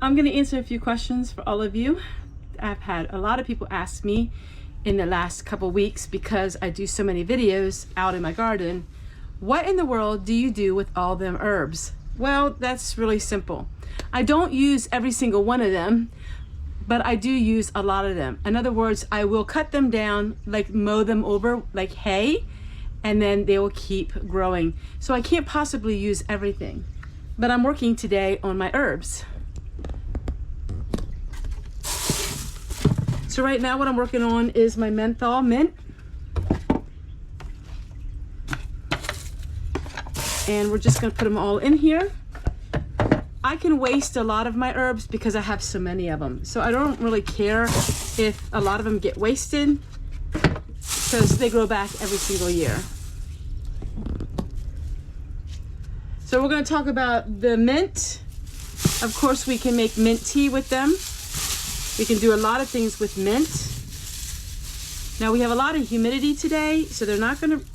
I'm going to answer a few questions for all of you. I've had a lot of people ask me in the last couple weeks, because I do so many videos out in my garden, what in the world do you do with all them herbs? Well, that's really simple. I don't use every single one of them, but I do use a lot of them. In other words, I will cut them down, like mow them over like hay, and then they will keep growing. So I can't possibly use everything, but I'm working today on my herbs. So right now what I'm working on is my menthol mint. And we're just gonna put them all in here. I can waste a lot of my herbs because I have so many of them. So I don't really care if a lot of them get wasted, because they grow back every single year. So we're gonna talk about the mint. Of course, we can make mint tea with them. We can do a lot of things with mint. Now we have a lot of humidity today, so they're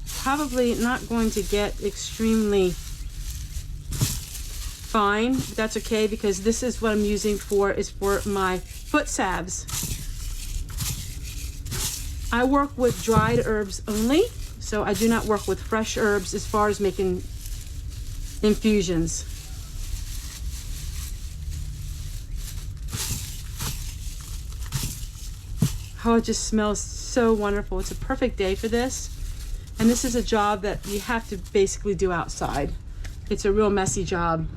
probably not going to get extremely fine. But that's okay, because this is what I'm using for my foot salves. I work with dried herbs only, so I do not work with fresh herbs as far as making infusions. Oh, it just smells so wonderful. It's a perfect day for this. And this is a job that you have to basically do outside. It's a real messy job.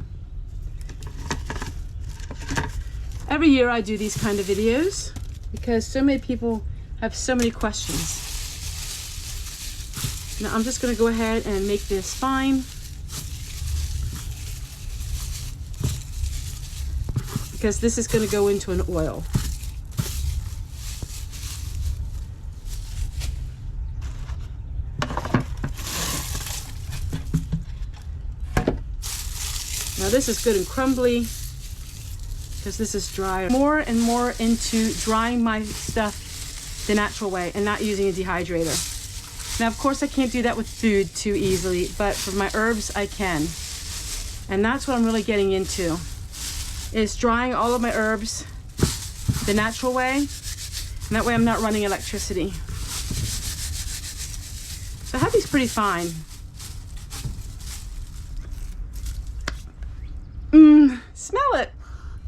Every year I do these kind of videos because so many people have so many questions. Now I'm just gonna go ahead and make this fine, because this is gonna go into an oil. Now this is good and crumbly because this is dry. More and more into drying my stuff the natural way and not using a dehydrator. Now of course I can't do that with food too easily, but for my herbs I can. And that's what I'm really getting into, is drying all of my herbs the natural way. And that way I'm not running electricity. So I have these pretty fine. Smell it.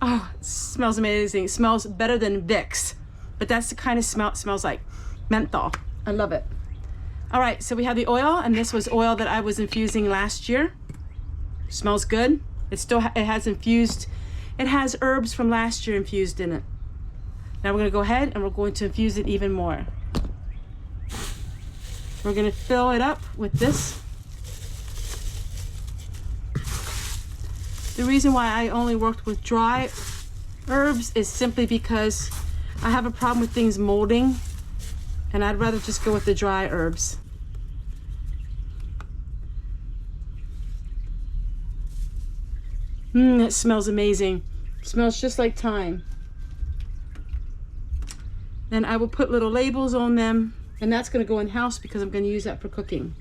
Oh, it smells amazing. It smells better than Vicks, but that's the kind of smell it smells like. Menthol. I love it. All right, so we have the oil, and this was oil that I was infusing last year. Smells good. It has infused. It has herbs from last year infused in it. Now we're going to go ahead and we're going to infuse it even more. We're going to fill it up with this. The reason why I only worked with dry herbs is simply because I have a problem with things molding, and I'd rather just go with the dry herbs. It smells amazing. It smells just like thyme. Then I will put little labels on them, and that's going to go in house because I'm going to use that for cooking.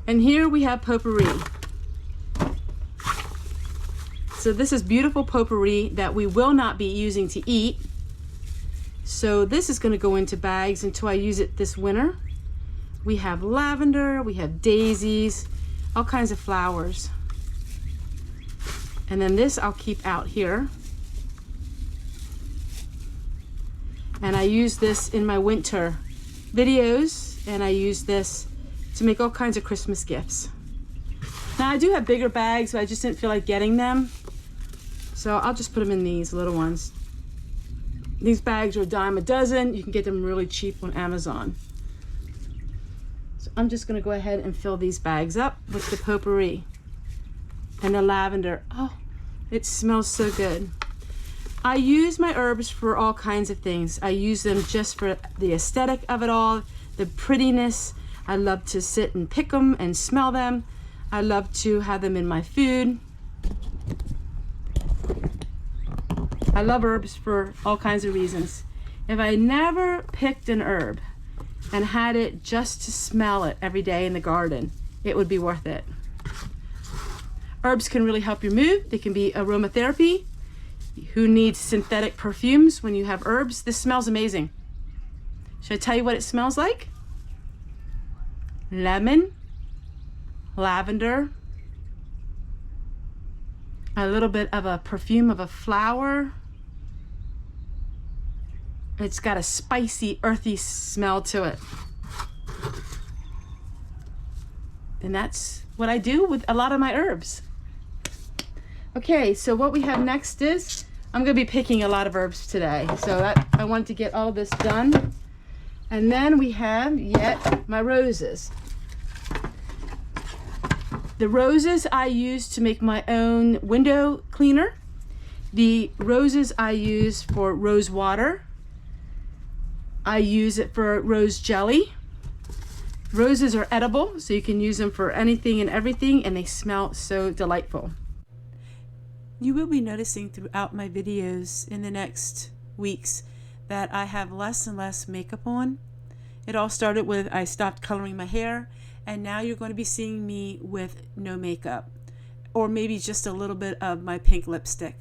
And here we have potpourri. So this is beautiful potpourri that we will not be using to eat. So this is going to go into bags until I use it this winter. We have lavender, we have daisies, all kinds of flowers. And then this I'll keep out here. And I use this in my winter videos, and I use this to make all kinds of Christmas gifts. Now I do have bigger bags, but I just didn't feel like getting them. So I'll just put them in these little ones. These bags are a dime a dozen. You can get them really cheap on Amazon. So I'm just gonna go ahead and fill these bags up with the potpourri and the lavender. Oh, it smells so good. I use my herbs for all kinds of things. I use them just for the aesthetic of it all, the prettiness. I love to sit and pick them and smell them. I love to have them in my food. I love herbs for all kinds of reasons. If I never picked an herb and had it just to smell it every day in the garden, it would be worth it. Herbs can really help your mood. They can be aromatherapy. Who needs synthetic perfumes when you have herbs? This smells amazing. Should I tell you what it smells like? Lemon, lavender, a little bit of a perfume of a flower. It's got a spicy, earthy smell to it. And that's what I do with a lot of my herbs. Okay, so what we have next is, I'm gonna be picking a lot of herbs today. So I wanted to get all this done. And then we have yet my roses. The roses I use to make my own window cleaner. The roses I use for rose water. I use it for rose jelly. Roses are edible, so you can use them for anything and everything, and they smell so delightful. You will be noticing throughout my videos in the next weeks that I have less and less makeup on. It all started with I stopped coloring my hair, and now you're going to be seeing me with no makeup, or maybe just a little bit of my pink lipstick.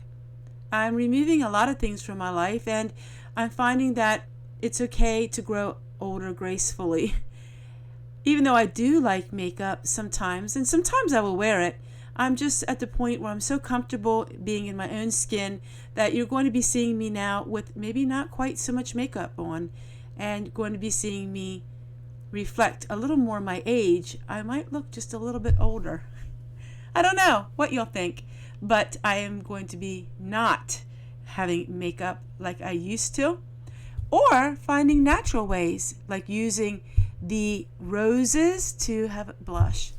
I'm removing a lot of things from my life, and I'm finding that it's okay to grow older gracefully. Even though I do like makeup sometimes, and sometimes I will wear it, I'm just at the point where I'm so comfortable being in my own skin that you're going to be seeing me now with maybe not quite so much makeup on, and going to be seeing me reflect a little more my age. I might look just a little bit older. I don't know what you'll think, but I am going to be not having makeup like I used to, or finding natural ways like using the roses to have blush.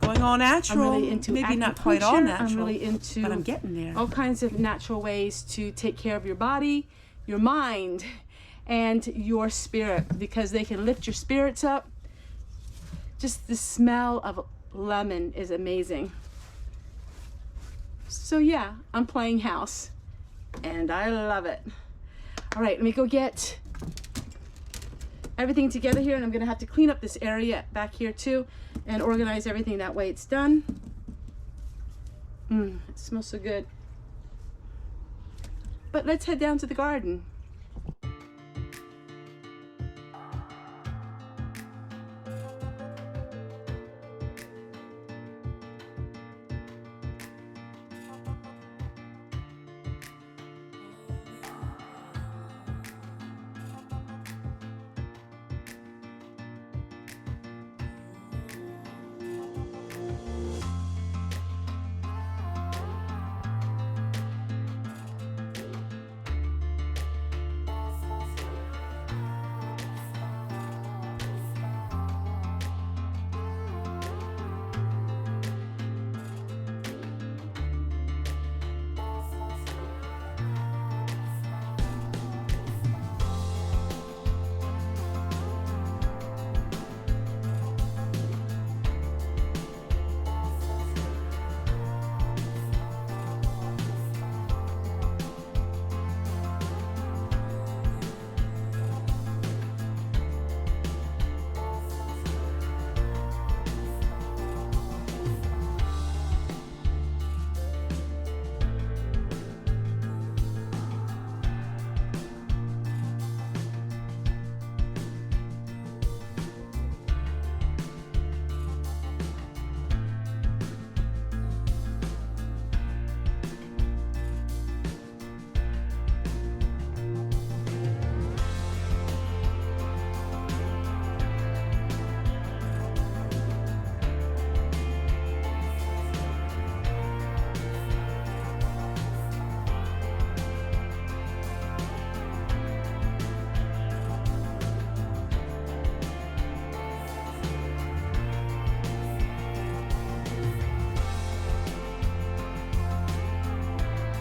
Going all natural, I'm really into maybe not quite all natural, I'm really into but I'm getting there. All kinds of natural ways to take care of your body, your mind, and your spirit, because they can lift your spirits up. Just the smell of lemon is amazing. So yeah, I'm playing house, and I love it. All right, let me go get everything together here, and I'm gonna have to clean up this area back here too and organize everything, that way it's done. It smells so good. But let's head down to the garden.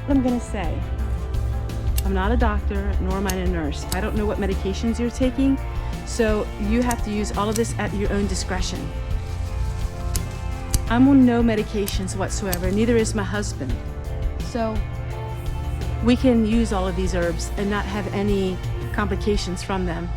What I'm gonna say, I'm not a doctor, nor am I a nurse. I don't know what medications you're taking, so you have to use all of this at your own discretion. I'm on no medications whatsoever, neither is my husband. So we can use all of these herbs and not have any complications from them.